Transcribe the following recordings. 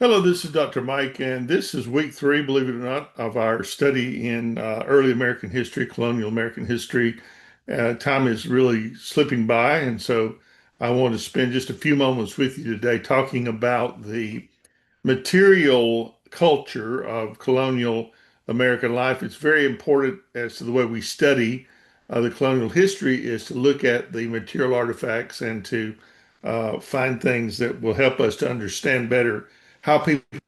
Hello, this is Dr. Mike, and this is week three, believe it or not, of our study in early American history, colonial American history. Time is really slipping by, and so I want to spend just a few moments with you today talking about the material culture of colonial American life. It's very important as to the way we study the colonial history is to look at the material artifacts and to find things that will help us to understand better how people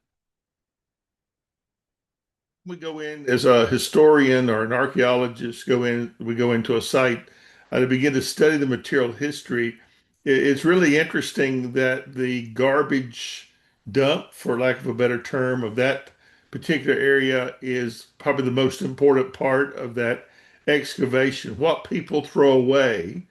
we go in as a historian or an archaeologist we go into a site to begin to study the material history. It's really interesting that the garbage dump, for lack of a better term, of that particular area is probably the most important part of that excavation. What people throw away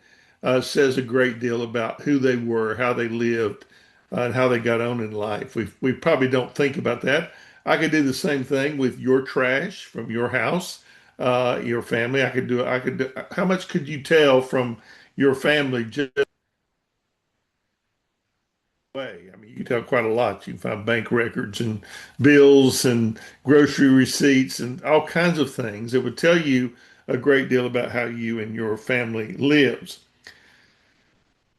says a great deal about who they were, how they lived, and how they got on in life. We probably don't think about that. I could do the same thing with your trash from your house, your family. I could do, how much could you tell from your family just way? I mean, you can tell quite a lot. You can find bank records and bills and grocery receipts and all kinds of things that would tell you a great deal about how you and your family lives.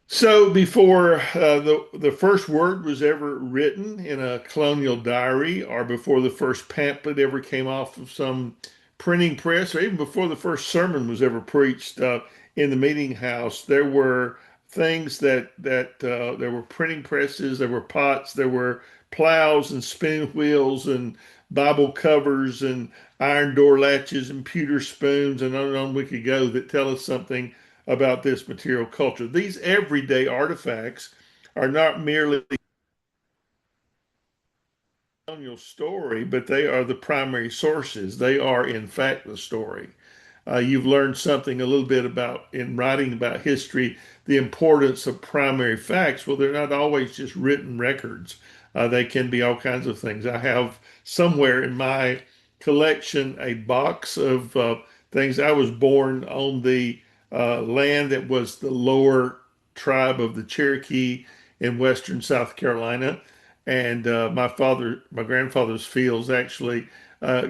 So before the first word was ever written in a colonial diary, or before the first pamphlet ever came off of some printing press, or even before the first sermon was ever preached in the meeting house, there were things that there were printing presses, there were pots, there were plows and spinning wheels and Bible covers and iron door latches and pewter spoons, and on we could go that tell us something about this material culture. These everyday artifacts are not merely a colonial story, but they are the primary sources. They are, in fact, the story. You've learned something a little bit about in writing about history, the importance of primary facts. Well, they're not always just written records. They can be all kinds of things. I have somewhere in my collection a box of things. I was born on the land that was the lower tribe of the Cherokee in western South Carolina. And my grandfather's fields actually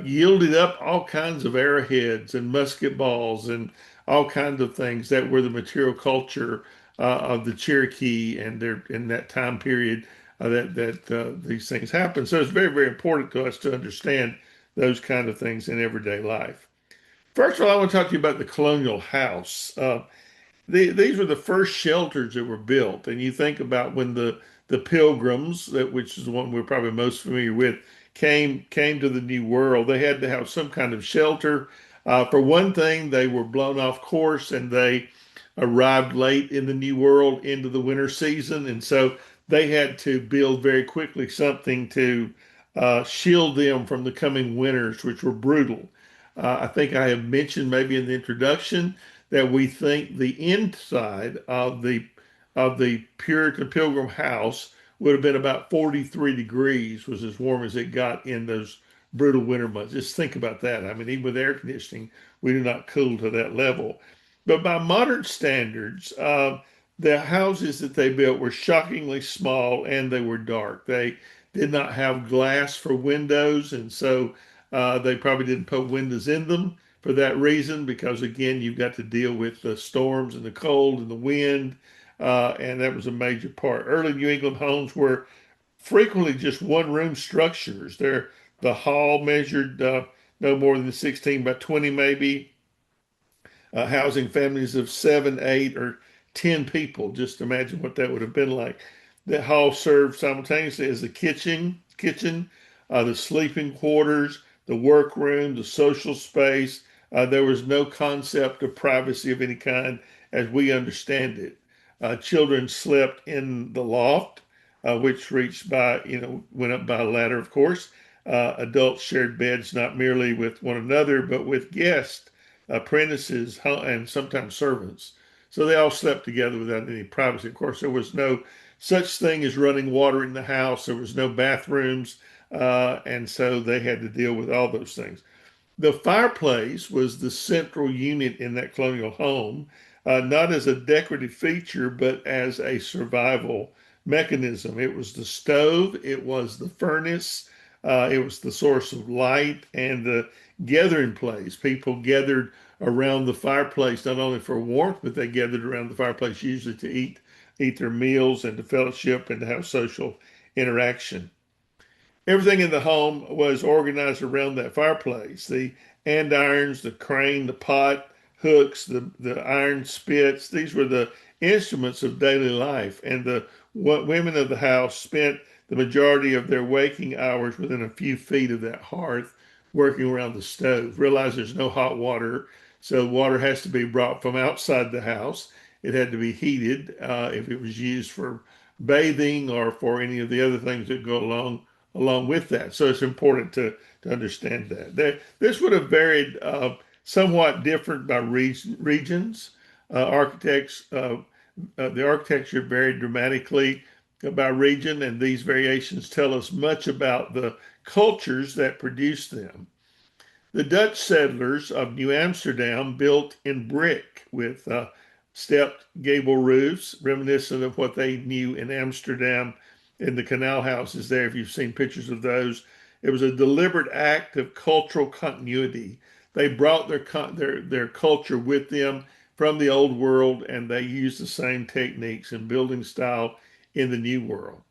yielded up all kinds of arrowheads and musket balls and all kinds of things that were the material culture of the Cherokee and their in that time period that these things happened. So it's very, very important to us to understand those kind of things in everyday life. First of all, I want to talk to you about the colonial house. These were the first shelters that were built, and you think about when the Pilgrims, which is the one we're probably most familiar with, came to the New World. They had to have some kind of shelter. For one thing, they were blown off course, and they arrived late in the New World into the winter season, and so they had to build very quickly something to shield them from the coming winters, which were brutal. I think I have mentioned maybe in the introduction that we think the inside of the Puritan Pilgrim house would have been about 43 degrees, was as warm as it got in those brutal winter months. Just think about that. I mean, even with air conditioning, we do not cool to that level. But by modern standards, the houses that they built were shockingly small and they were dark. They did not have glass for windows, and so they probably didn't put windows in them for that reason, because again, you've got to deal with the storms and the cold and the wind, and that was a major part. Early New England homes were frequently just one room structures. The hall measured no more than 16 by 20, maybe, housing families of seven, eight, or 10 people. Just imagine what that would have been like. The hall served simultaneously as the kitchen, the sleeping quarters, the workroom, the social space. There was no concept of privacy of any kind as we understand it. Children slept in the loft, which reached went up by a ladder, of course. Adults shared beds not merely with one another, but with guests, apprentices, and sometimes servants. So they all slept together without any privacy. Of course, there was no such thing as running water in the house. There was no bathrooms, and so they had to deal with all those things. The fireplace was the central unit in that colonial home, not as a decorative feature, but as a survival mechanism. It was the stove, it was the furnace, it was the source of light and the gathering place. People gathered around the fireplace not only for warmth, but they gathered around the fireplace usually to eat their meals and to fellowship and to have social interaction. Everything in the home was organized around that fireplace. The andirons, the crane, the pot, hooks, the iron spits. These were the instruments of daily life. And the women of the house spent the majority of their waking hours within a few feet of that hearth, working around the stove. Realize there's no hot water, so water has to be brought from outside the house. It had to be heated if it was used for bathing or for any of the other things that go along with that. So it's important to understand that. This would have varied somewhat different by regions. Architects, the architecture varied dramatically by region, and these variations tell us much about the cultures that produced them. The Dutch settlers of New Amsterdam built in brick with stepped gable roofs, reminiscent of what they knew in Amsterdam in the canal houses there. If you've seen pictures of those, it was a deliberate act of cultural continuity. They brought their culture with them from the old world, and they used the same techniques and building style in the new world.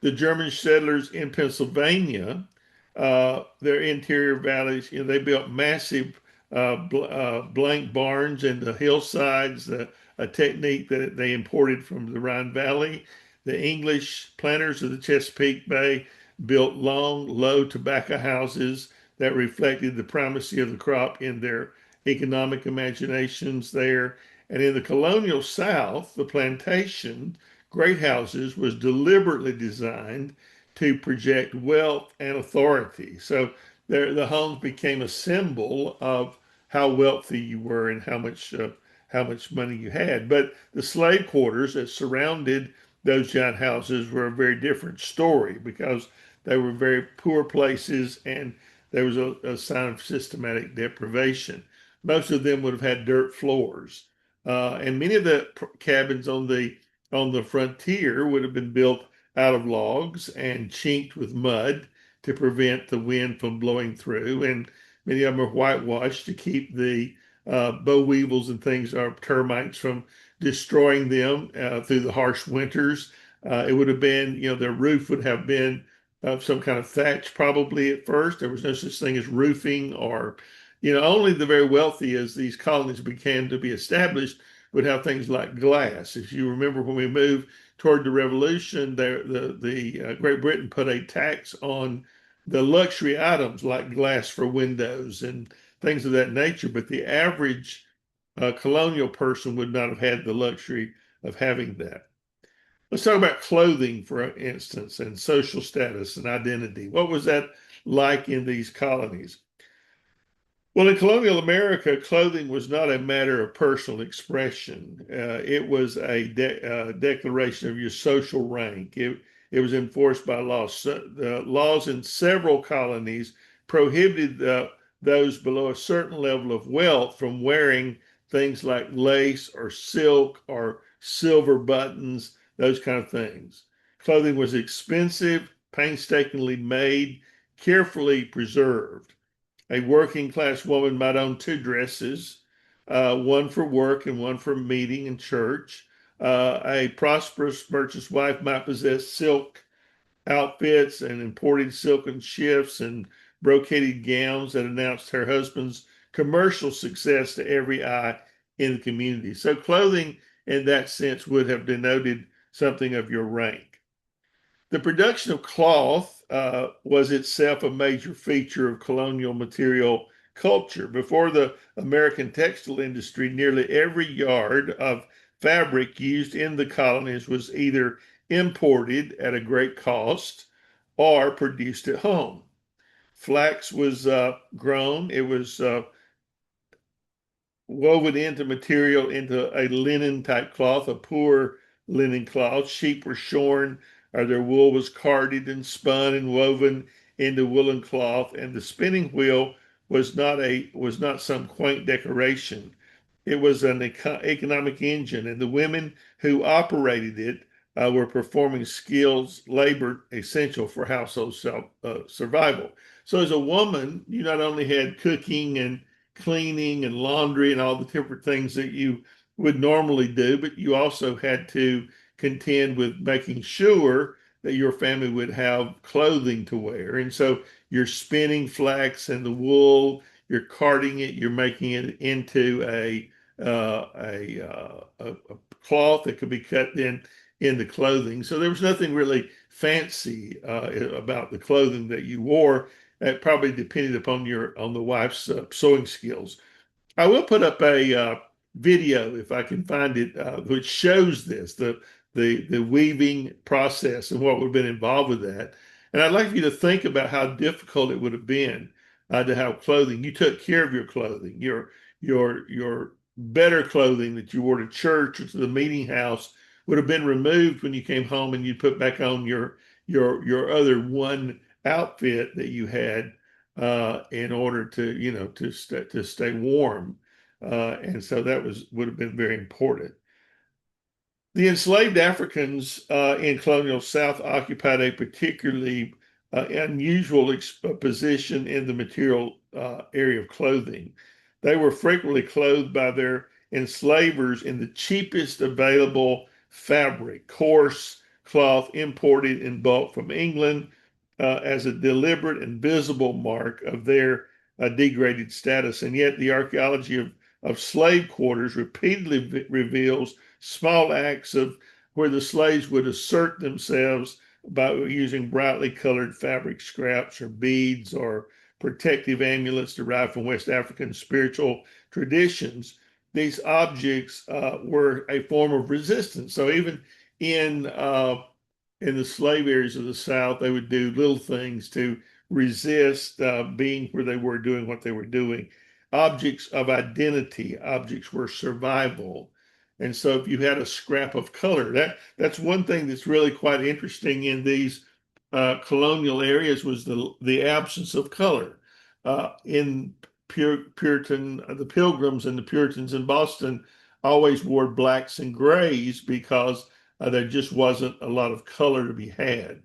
The German settlers in Pennsylvania, their interior valleys, they built massive blank barns in the hillsides, a technique that they imported from the Rhine Valley. The English planters of the Chesapeake Bay built long, low tobacco houses that reflected the primacy of the crop in their economic imaginations there. And in the colonial South, the plantation great houses was deliberately designed to project wealth and authority. So the homes became a symbol of how wealthy you were and how much money you had. But the slave quarters that surrounded those giant houses were a very different story because they were very poor places and there was a sign of systematic deprivation. Most of them would have had dirt floors, and many of the cabins on the frontier would have been built out of logs and chinked with mud to prevent the wind from blowing through. And many of them are whitewashed to keep the boll weevils and things, or termites, from destroying them through the harsh winters. It would have been, their roof would have been some kind of thatch probably at first. There was no such thing as roofing or, only the very wealthy as these colonies began to be established would have things like glass. If you remember when we moved toward the Revolution, the Great Britain put a tax on the luxury items like glass for windows and things of that nature. But the average colonial person would not have had the luxury of having that. Let's talk about clothing, for instance, and social status and identity. What was that like in these colonies? Well, in colonial America, clothing was not a matter of personal expression. It was a declaration of your social rank. It was enforced by law. So, the laws in several colonies prohibited those below a certain level of wealth from wearing things like lace or silk or silver buttons, those kind of things. Clothing was expensive, painstakingly made, carefully preserved. A working class woman might own two dresses, one for work and one for meeting in church. A prosperous merchant's wife might possess silk outfits and imported silken shifts and brocaded gowns that announced her husband's commercial success to every eye in the community. So clothing in that sense would have denoted something of your rank. The production of cloth was itself a major feature of colonial material culture. Before the American textile industry, nearly every yard of fabric used in the colonies was either imported at a great cost or produced at home. Flax was grown, it was woven into material into a linen type cloth, a poor linen cloth. Sheep were shorn, or their wool was carded and spun and woven into woolen cloth, and the spinning wheel was not some quaint decoration. It was an economic engine, and the women who operated it were performing skills, labor essential for household survival. So, as a woman, you not only had cooking and cleaning and laundry and all the different things that you would normally do, but you also had to contend with making sure that your family would have clothing to wear. And so you're spinning flax and the wool, you're carding it, you're making it into a cloth that could be cut in the clothing. So there was nothing really fancy about the clothing that you wore. It probably depended upon your on the wife's sewing skills. I will put up a video if I can find it, which shows this the weaving process and what would have been involved with that. And I'd like for you to think about how difficult it would have been to have clothing. You took care of your clothing, your better clothing that you wore to church or to the meeting house would have been removed when you came home, and you put back on your other one outfit that you had in order to to stay warm, and so that would have been very important. The enslaved Africans in colonial South occupied a particularly unusual position in the material area of clothing. They were frequently clothed by their enslavers in the cheapest available fabric, coarse cloth imported in bulk from England, as a deliberate and visible mark of their degraded status. And yet, the archaeology of slave quarters repeatedly reveals small acts of where the slaves would assert themselves by using brightly colored fabric scraps or beads or protective amulets derived from West African spiritual traditions. These objects were a form of resistance. So even in uh, in the slave areas of the South, they would do little things to resist being where they were doing what they were doing. Objects of identity, objects were survival. And so if you had a scrap of color, that's one thing that's really quite interesting in these colonial areas was the absence of color. In Puritan, the Pilgrims and the Puritans in Boston always wore blacks and grays because there just wasn't a lot of color to be had.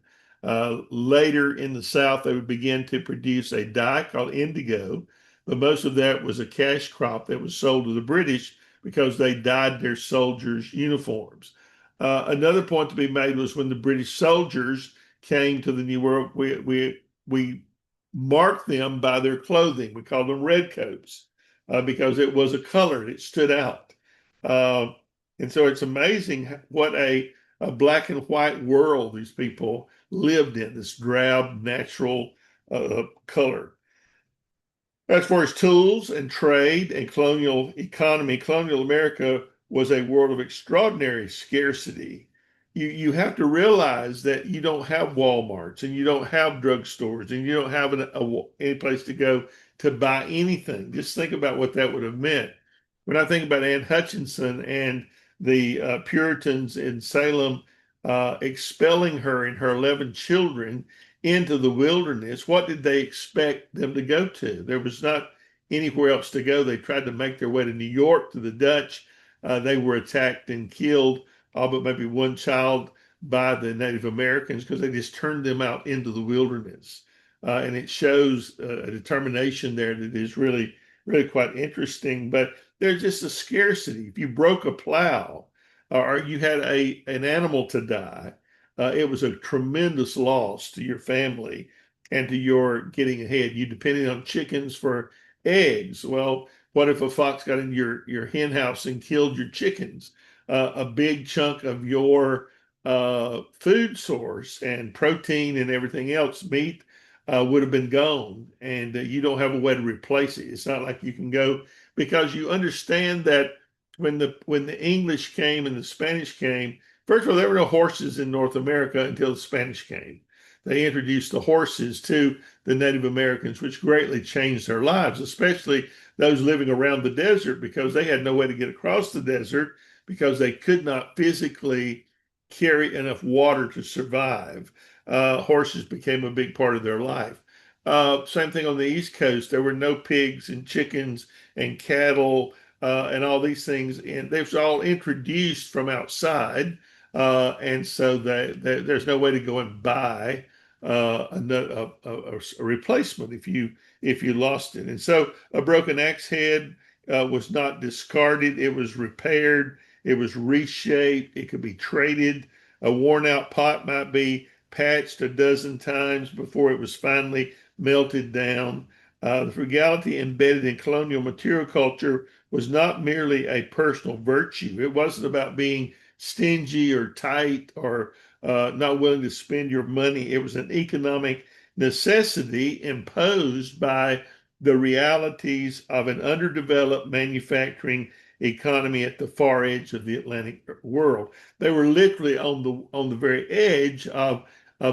Later in the South, they would begin to produce a dye called indigo, but most of that was a cash crop that was sold to the British because they dyed their soldiers' uniforms. Another point to be made was when the British soldiers came to the New World, we marked them by their clothing. We called them redcoats because it was a color, it stood out. Uh, and so it's amazing what a black and white world these people lived in, this drab, natural color. As far as tools and trade and colonial economy, colonial America was a world of extraordinary scarcity. You have to realize that you don't have Walmarts and you don't have drugstores and you don't have any place to go to buy anything. Just think about what that would have meant. When I think about Anne Hutchinson and the Puritans in Salem expelling her and her 11 children into the wilderness, what did they expect them to go to? There was not anywhere else to go. They tried to make their way to New York to the Dutch. They were attacked and killed, all but maybe one child by the Native Americans because they just turned them out into the wilderness. And it shows a determination there that is really, really quite interesting. But there's just a scarcity. If you broke a plow or you had an animal to die, it was a tremendous loss to your family and to your getting ahead. You depended on chickens for eggs. Well, what if a fox got in your hen house and killed your chickens? A big chunk of your food source and protein and everything else, meat, would have been gone, and you don't have a way to replace it. It's not like you can go because you understand that when the English came and the Spanish came, first of all, there were no horses in North America until the Spanish came. They introduced the horses to the Native Americans, which greatly changed their lives, especially those living around the desert, because they had no way to get across the desert because they could not physically carry enough water to survive. Horses became a big part of their life. Same thing on the East Coast. There were no pigs and chickens and cattle and all these things, and they was all introduced from outside And so there's no way to go and buy a replacement if you lost it. And so a broken axe head was not discarded; it was repaired, it was reshaped, it could be traded. A worn out pot might be patched a dozen times before it was finally melted down. The frugality embedded in colonial material culture was not merely a personal virtue. It wasn't about being stingy or tight or not willing to spend your money. It was an economic necessity imposed by the realities of an underdeveloped manufacturing economy at the far edge of the Atlantic world. They were literally on the very edge of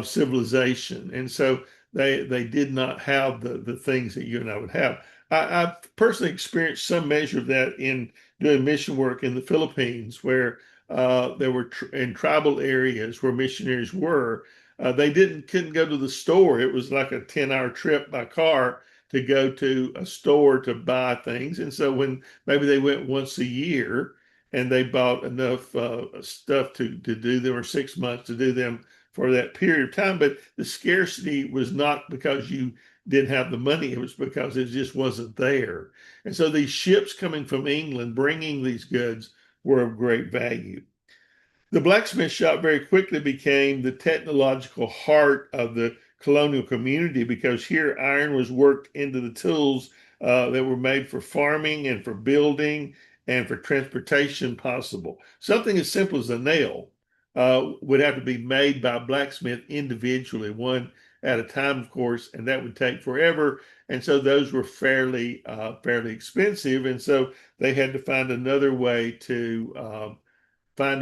civilization, and so they did not have the things that you and I would have. I've personally experienced some measure of that in doing mission work in the Philippines, where there were in tribal areas where missionaries were. They didn't couldn't go to the store. It was like a 10-hour trip by car to go to a store to buy things. And so when maybe they went once a year and they bought enough stuff to do them, or 6 months to do them for that period of time. But the scarcity was not because you didn't have the money, it was because it just wasn't there. And so these ships coming from England bringing these goods were of great value. The blacksmith shop very quickly became the technological heart of the colonial community because here iron was worked into the tools that were made for farming and for building and for transportation possible. Something as simple as a nail would have to be made by a blacksmith individually, one at a time, of course, and that would take forever. And so those were fairly expensive, and so they had to find a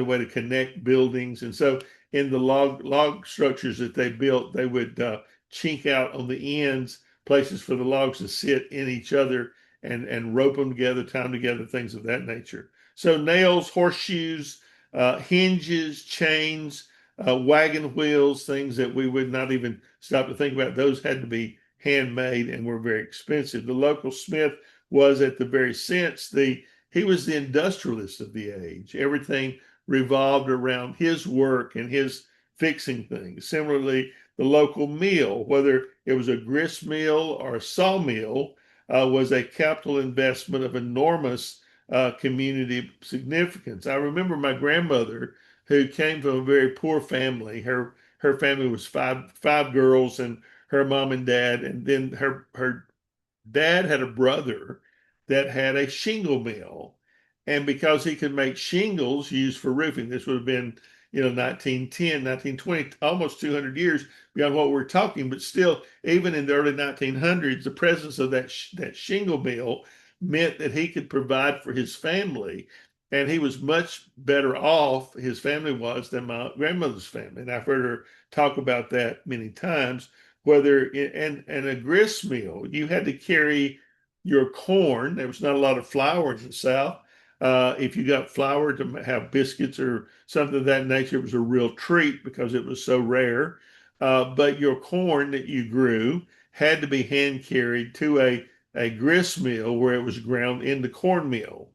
way to connect buildings. And so in the log structures that they built, they would chink out on the ends places for the logs to sit in each other and rope them together, tie them together, things of that nature. So nails, horseshoes, hinges, chains, wagon wheels, things that we would not even stop to think about, those had to be handmade and were very expensive. The local smith was, at the very sense, he was the industrialist of the age. Everything revolved around his work and his fixing things. Similarly, the local mill, whether it was a grist mill or a sawmill, was a capital investment of enormous community significance. I remember my grandmother, who came from a very poor family. Her family was five girls, and her mom and dad, and then her dad had a brother that had a shingle mill. And because he could make shingles used for roofing, this would have been, 1910, 1920, almost 200 years beyond what we're talking. But still, even in the early 1900s, the presence of that shingle mill meant that he could provide for his family. And he was much better off, his family was, than my grandmother's family. And I've heard her talk about that many times. And a grist mill, you had to carry your corn. There was not a lot of flour in the South. If you got flour to have biscuits or something of that nature, it was a real treat because it was so rare. But your corn that you grew had to be hand carried to a grist mill where it was ground in the corn mill.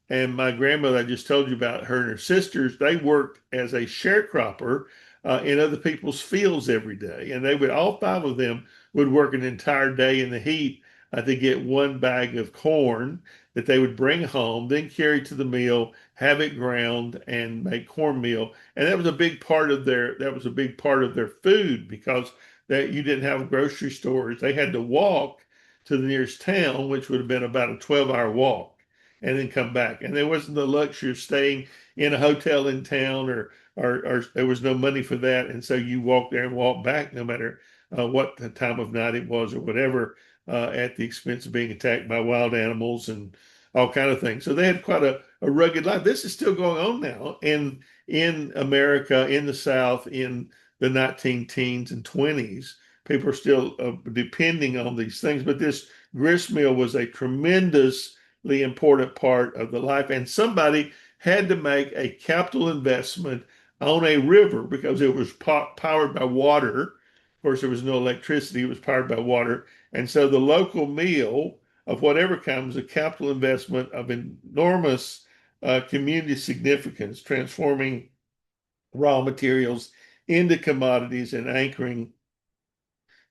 And my grandmother, I just told you about, her and her sisters, they worked as a sharecropper in other people's fields every day. And all five of them would work an entire day in the heat to get one bag of corn that they would bring home, then carry to the mill, have it ground, and make cornmeal. And that was a big part of their food because that you didn't have grocery stores. They had to walk to the nearest town, which would have been about a 12-hour walk, and then come back. And there wasn't the luxury of staying in a hotel in town, or there was no money for that. And so you walk there and walk back, no matter what the time of night it was or whatever, at the expense of being attacked by wild animals and all kind of things. So they had quite a rugged life. This is still going on now in America, in the South, in the 19 teens and 20s. People are still depending on these things. But this grist mill was a tremendous important part of the life. And somebody had to make a capital investment on a river because it was powered by water. Of course, there was no electricity, it was powered by water. And so the local mill of whatever kind was a capital investment of enormous community significance, transforming raw materials into commodities and anchoring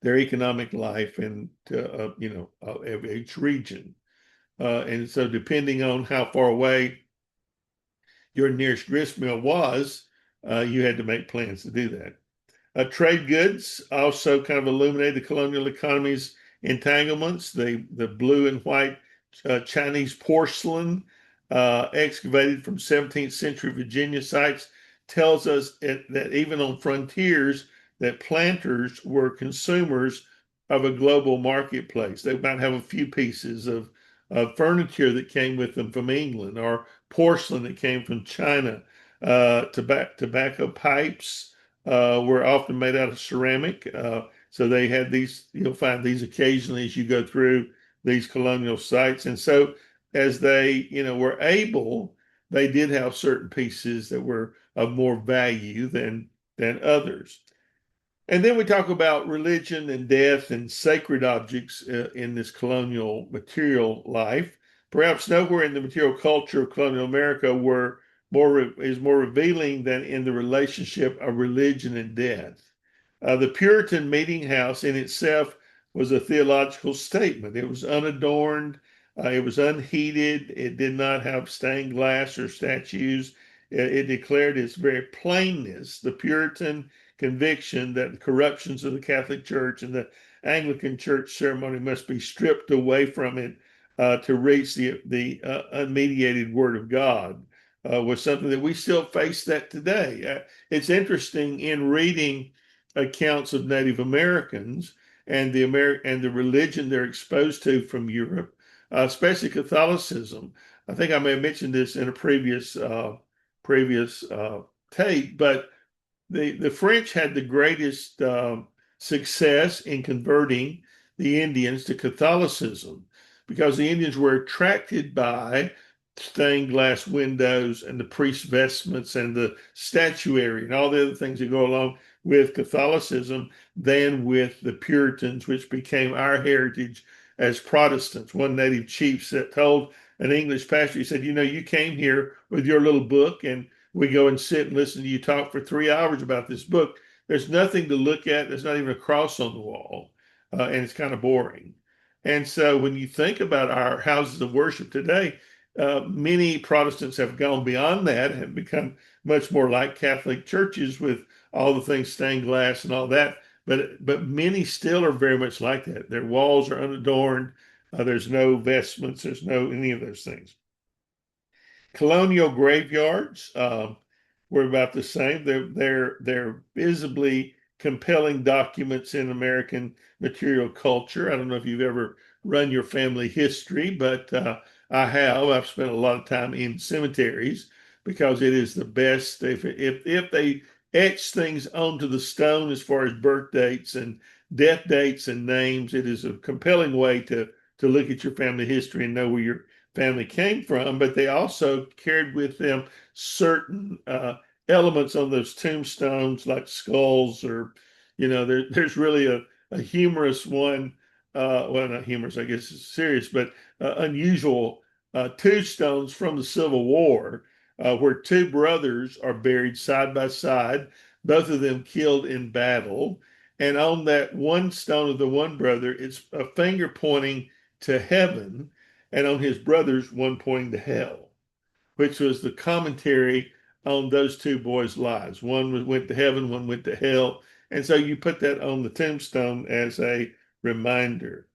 their economic life and of each region. And so, depending on how far away your nearest grist mill was, you had to make plans to do that. Trade goods also kind of illuminate the colonial economy's entanglements. The blue and white Chinese porcelain excavated from 17th century Virginia sites tells us that even on frontiers, that planters were consumers of a global marketplace. They might have a few pieces of furniture that came with them from England or porcelain that came from China, tobacco pipes were often made out of ceramic. So they had these, you'll find these occasionally as you go through these colonial sites. And so as they, were able, they did have certain pieces that were of more value than others. And then we talk about religion and death and sacred objects in this colonial material life. Perhaps nowhere in the material culture of colonial America is more revealing than in the relationship of religion and death. The Puritan meeting house in itself was a theological statement. It was unadorned, it was unheated, it did not have stained glass or statues. It declared its very plainness. The Puritan conviction that the corruptions of the Catholic Church and the Anglican Church ceremony must be stripped away from it to reach the unmediated Word of God was something that we still face that today. It's interesting in reading accounts of Native Americans and the religion they're exposed to from Europe, especially Catholicism. I think I may have mentioned this in a previous tape, but the French had the greatest success in converting the Indians to Catholicism because the Indians were attracted by stained glass windows and the priest's vestments and the statuary and all the other things that go along with Catholicism than with the Puritans, which became our heritage as Protestants. One native chief told an English pastor, he said, you came here with your little book and we go and sit and listen to you talk for 3 hours about this book. There's nothing to look at. There's not even a cross on the wall. And it's kind of boring. And so when you think about our houses of worship today, many Protestants have gone beyond that and become much more like Catholic churches with all the things stained glass and all that. But many still are very much like that. Their walls are unadorned. There's no vestments. There's no any of those things. Colonial graveyards were about the same. They're visibly compelling documents in American material culture. I don't know if you've ever run your family history, but I have. I've spent a lot of time in cemeteries because it is the best. If they etch things onto the stone as far as birth dates and death dates and names, it is a compelling way to look at your family history and know where your family came from. But they also carried with them certain elements on those tombstones, like skulls, or there's really a humorous one. Well, not humorous, I guess it's serious, but unusual tombstones from the Civil War, where two brothers are buried side by side, both of them killed in battle. And on that one stone of the one brother, it's a finger pointing to heaven, and on his brothers, one pointing to hell, which was the commentary on those two boys' lives. One went to heaven, one went to hell. And so you put that on the tombstone as a reminder.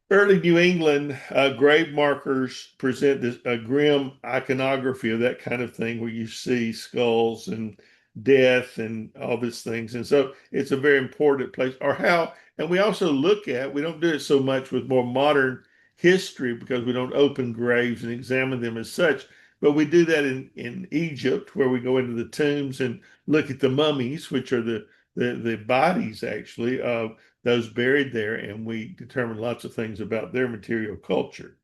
Early New England grave markers present a grim iconography of that kind of thing where you see skulls and death and all these things. And so it's a very important place. And we also we don't do it so much with more modern history because we don't open graves and examine them as such, but we do that in Egypt where we go into the tombs and look at the mummies, which are the bodies actually of those buried there, and we determine lots of things about their material culture.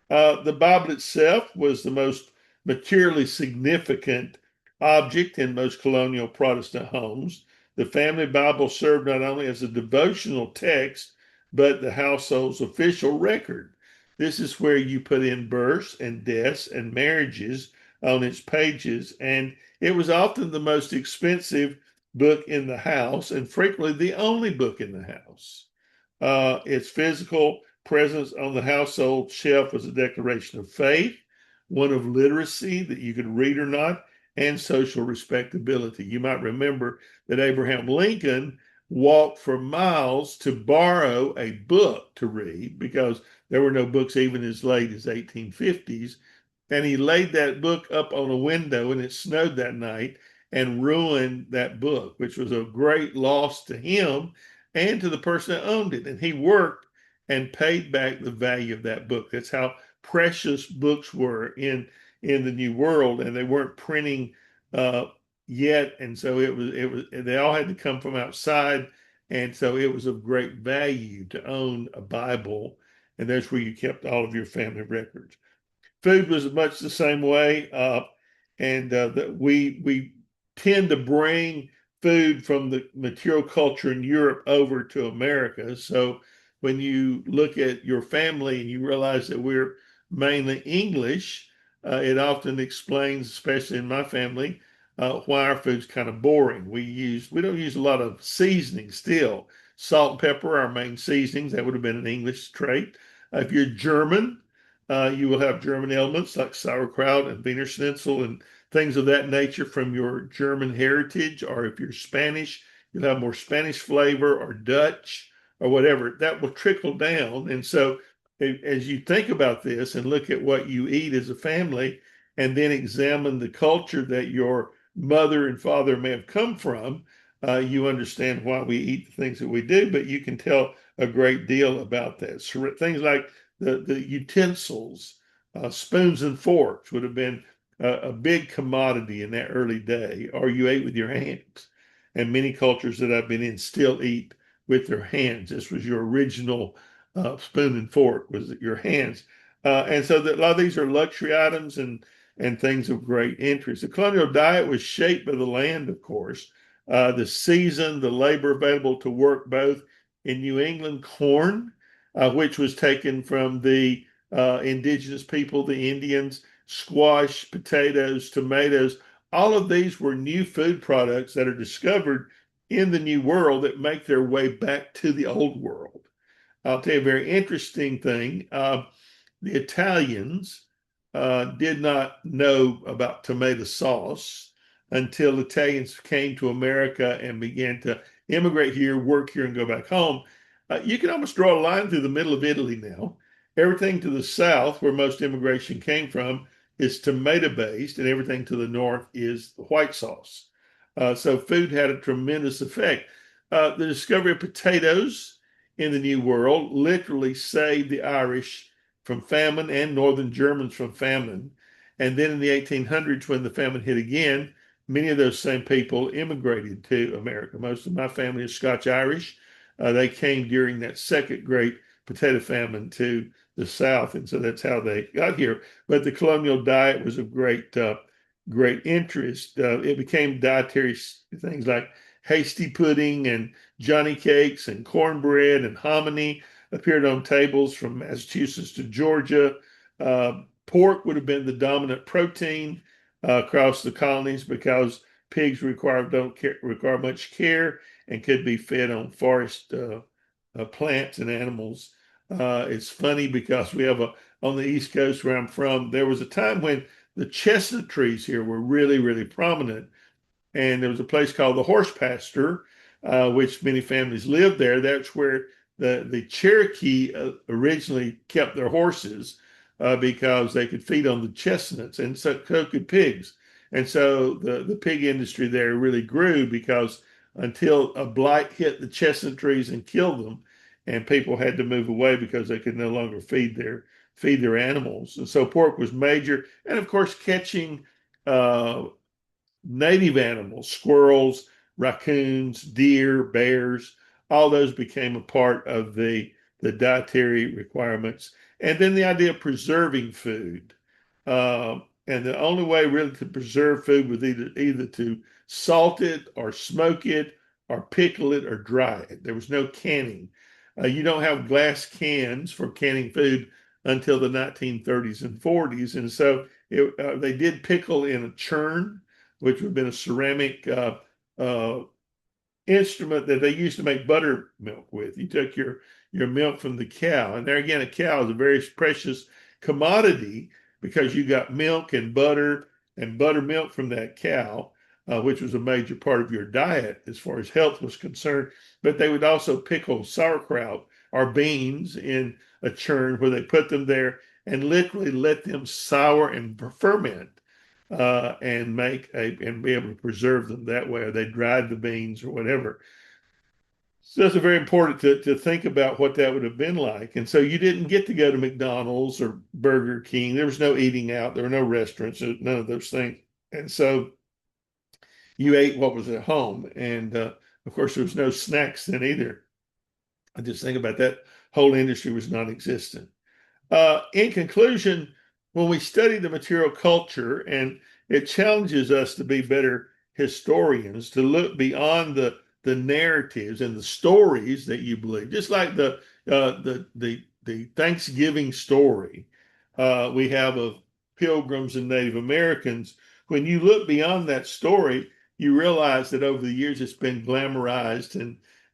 The Bible itself was the most materially significant object in most colonial Protestant homes. The family Bible served not only as a devotional text, but the household's official record. This is where you put in births and deaths and marriages on its pages. And it was often the most expensive book in the house and frequently the only book in the house. Its physical presence on the household shelf was a declaration of faith, one of literacy that you could read or not, and social respectability. You might remember that Abraham Lincoln walked for miles to borrow a book to read because there were no books even as late as 1850s. And he laid that book up on a window and it snowed that night and ruined that book, which was a great loss to him and to the person that owned it. And he worked and paid back the value of that book. That's how precious books were in the New World, and they weren't printing uh, yet, and so it was they all had to come from outside, and so it was of great value to own a Bible, and that's where you kept all of your family records. Food was much the same way, and that we tend to bring food from the material culture in Europe over to America. So when you look at your family and you realize that we're mainly English, it often explains, especially in my family, why our food's kind of boring. We don't use a lot of seasoning still. Salt and pepper, our main seasonings. That would have been an English trait. If you're German, you will have German elements like sauerkraut and Wiener Schnitzel and things of that nature from your German heritage. Or if you're Spanish, you'll have more Spanish flavor or Dutch or whatever. That will trickle down. And so, as you think about this and look at what you eat as a family, and then examine the culture that your mother and father may have come from, you understand why we eat the things that we do. But you can tell a great deal about that. So things like the utensils, spoons and forks would have been a big commodity in that early day, or you ate with your hands. And many cultures that I've been in still eat with their hands. This was your original spoon and fork, was your hands. And so that a lot of these are luxury items and things of great interest. The colonial diet was shaped by the land, of course, the season, the labor available to work both in New England, corn, which was taken from the indigenous people, the Indians, squash, potatoes, tomatoes. All of these were new food products that are discovered in the New World that make their way back to the Old World. I'll tell you a very interesting thing. The Italians did not know about tomato sauce until Italians came to America and began to immigrate here, work here, and go back home. You can almost draw a line through the middle of Italy now. Everything to the south, where most immigration came from, is tomato based, and everything to the north is white sauce. So food had a tremendous effect. The discovery of potatoes in the New World literally saved the Irish from famine and Northern Germans from famine. And then in the 1800s, when the famine hit again, many of those same people immigrated to America. Most of my family is Scotch Irish. They came during that second great potato famine to the South, and so that's how they got here. But the colonial diet was of great interest. It became dietary things like hasty pudding and Johnny cakes and cornbread and hominy appeared on tables from Massachusetts to Georgia. Pork would have been the dominant protein across the colonies because pigs don't require much care and could be fed on forest plants and animals. It's funny because we have on the East Coast where I'm from, there was a time when the chestnut trees here were really prominent, and there was a place called the Horse Pasture, which many families lived there. That's where the Cherokee originally kept their horses because they could feed on the chestnuts, and so could pigs. And so the pig industry there really grew because until a blight hit the chestnut trees and killed them, and people had to move away because they could no longer feed their animals. And so pork was major, and of course catching native animals, squirrels, raccoons, deer, bears, all those became a part of the dietary requirements. And then the idea of preserving food. And the only way really to preserve food was either to salt it or smoke it or pickle it or dry it. There was no canning. You don't have glass cans for canning food until the 1930s and 40s. And so They did pickle in a churn, which would have been a ceramic uh, instrument that they used to make buttermilk with. You took your milk from the cow, and there again, a cow is a very precious commodity because you got milk and butter and buttermilk from that cow, which was a major part of your diet as far as health was concerned. But they would also pickle sauerkraut or beans in a churn where they put them there and literally let them sour and ferment and make and be able to preserve them that way, or they dried the beans or whatever. So it's very important to think about what that would have been like. And so you didn't get to go to McDonald's or Burger King. There was no eating out. There were no restaurants, none of those things. And so you ate what was at home. And of course, there was no snacks then either. I just think about that whole industry was non-existent. In conclusion, when we study the material culture, and it challenges us to be better historians, to look beyond the narratives and the stories that you believe, just like the Thanksgiving story we have of Pilgrims and Native Americans. When you look beyond that story, you realize that over the years it's been glamorized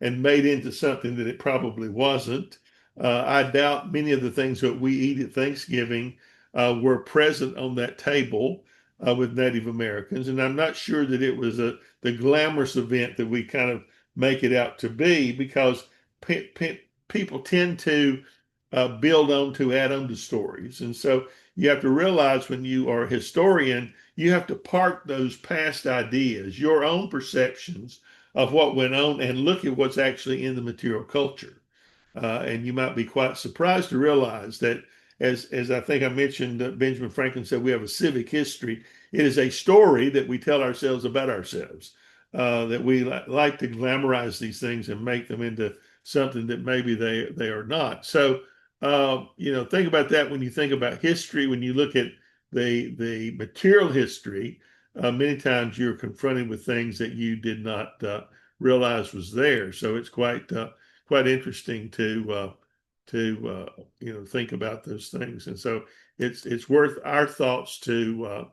and made into something that it probably wasn't. I doubt many of the things that we eat at Thanksgiving were present on that table with Native Americans, and I'm not sure that it was the glamorous event that we kind of make it out to be, because people tend to build on to add on to stories, and so you have to realize when you are a historian, you have to park those past ideas, your own perceptions of what went on, and look at what's actually in the material culture. And you might be quite surprised to realize that, as I think I mentioned, Benjamin Franklin said, we have a civic history. It is a story that we tell ourselves about ourselves, that we like to glamorize these things and make them into something that maybe they are not. So, think about that when you think about history. When you look at the material history, many times you're confronted with things that you did not realize was there. So it's quite interesting to think about those things. And so it's worth our thoughts to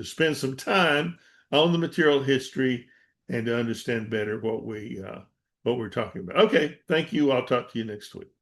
spend some time on the material history and to understand better what we're talking about. Okay, thank you. I'll talk to you next week.